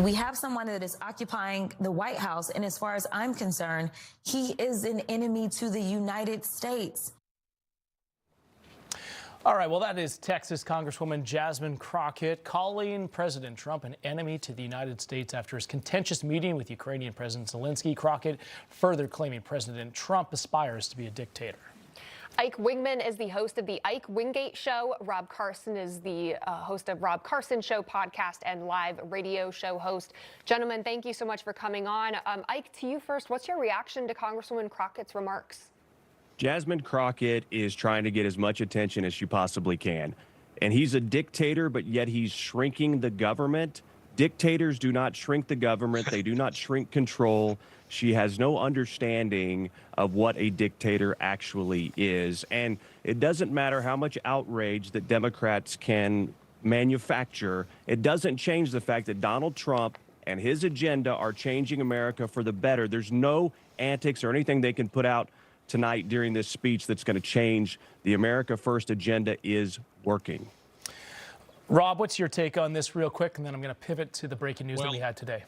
We have someone that is occupying the White House, and as far as I'm concerned, he is an enemy to the United States. All right, well, that is Texas Congresswoman Jasmine Crockett calling President Trump an enemy to the United States after his contentious meeting with Ukrainian President Zelensky. Crockett further claiming President Trump aspires to be a dictator. Ike Wingman is the host of the Ike Wingate Show. Rob Carson is the host of Rob Carson Show podcast and live radio show host. Gentlemen, thank you so much for coming on. Ike, to you first, what's your reaction to Congresswoman Crockett's remarks? Jasmine Crockett is trying to get as much attention as she possibly can. And he's a dictator, but yet he's shrinking the government. Dictators do not shrink the government. They do not shrink control. She has no understanding of what a dictator actually is. And it doesn't matter how much outrage that Democrats can manufacture. It doesn't change the fact that Donald Trump and his agenda are changing America for the better. There's no antics or anything they can put out tonight during this speech that's going to change. The America First agenda is working. Rob, what's your take on this real quick? And then I'm going to pivot to the breaking news that we had today.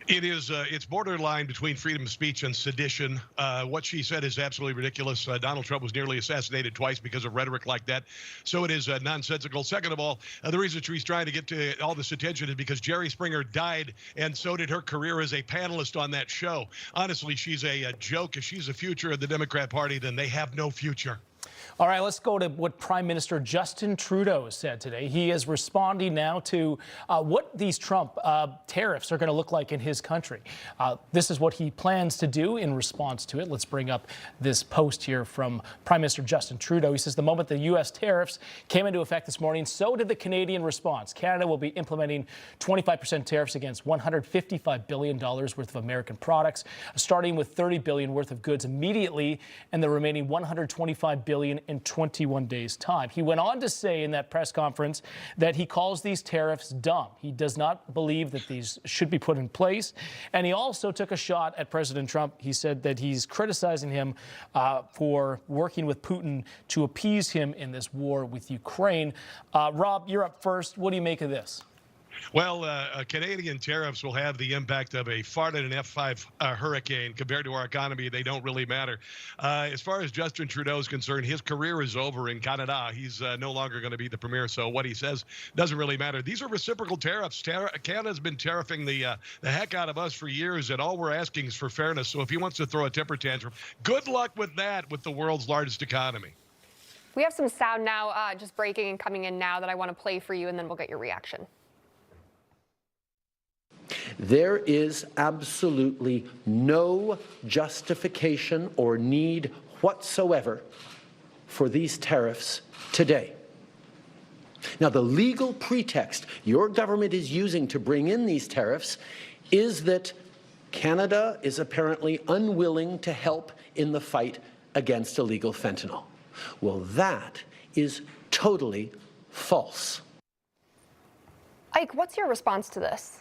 It's borderline between freedom of speech and sedition. What she said is absolutely ridiculous. Donald Trump was nearly assassinated twice because of rhetoric like that. So it is nonsensical. Second of all, the reason she's trying to get to all this attention is because Jerry Springer died, and so did her career as a panelist on that show. Honestly, she's a joke. If she's the future of the Democrat Party, then they have no future. All right, let's go to what Prime Minister Justin Trudeau said today. He is responding now to what these Trump tariffs are going to look like in his country. This is what he plans to do in response to it. Let's bring up this post here from Prime Minister Justin Trudeau. He says the moment the U.S. tariffs came into effect this morning, so did the Canadian response. Canada will be implementing 25% tariffs against $155 billion worth of American products, starting with $30 billion worth of goods immediately, and the remaining $125 billion in 21 days' time. He went on to say in that press conference that he calls these tariffs dumb. He does not believe that these should be put in place. And he also took a shot at President Trump. He said that he's criticizing him for working with Putin to appease him in this war with Ukraine. Rob, you're up first. What do you make of this? Well, Canadian tariffs will have the impact of a fart in an F5 hurricane. Compared to our economy, they don't really matter. As far as Justin Trudeau is concerned, his career is over in Canada. He's no longer going to be the premier, so what he says doesn't really matter. These are reciprocal tariffs. Canada's been tariffing the heck out of us for years, and all we're asking is for fairness. So if he wants to throw a temper tantrum, good luck with that with the world's largest economy. We have some sound now just breaking and coming in now that I want to play for you, and then we'll get your reaction. There is absolutely no justification or need whatsoever for these tariffs today. Now, the legal pretext your government is using to bring in these tariffs is that Canada is apparently unwilling to help in the fight against illegal fentanyl. Well, that is totally false. Ike, what's your response to this?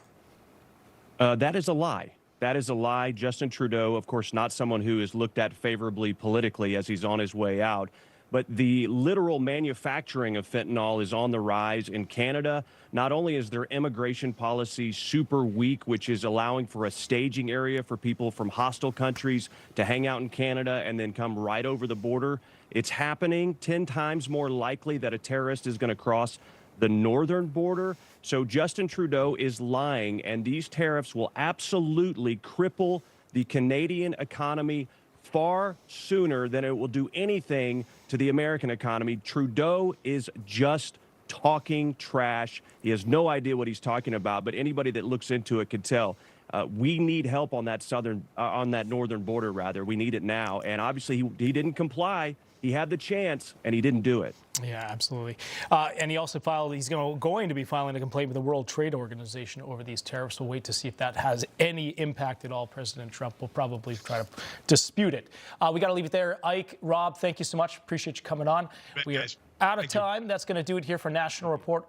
That is a lie. That is a lie. Justin Trudeau, of course, not someone who is looked at favorably politically as he's on his way out. But the literal manufacturing of fentanyl is on the rise in Canada. Not only is their immigration policy super weak, which is allowing for a staging area for people from hostile countries to hang out in Canada and then come right over the border, it's happening 10 times more likely that a terrorist is going to cross the northern border. So Justin Trudeau is lying, and these tariffs will absolutely cripple the Canadian economy far sooner than it will do anything to the American economy. Trudeau is just talking trash. He has no idea what he's talking about, but anybody that looks into it could tell. We need help on that northern border, rather. We need it now. And obviously he didn't comply. He had the chance, and he didn't do it. Yeah, absolutely. And he also he's going to be filing a complaint with the World Trade Organization over these tariffs. We'll wait to see if that has any impact at all. President Trump will probably try to dispute it. We got to leave it there. Ike, Rob, thank you so much. Appreciate you coming on. We are out of time. That's going to do it here for National Report.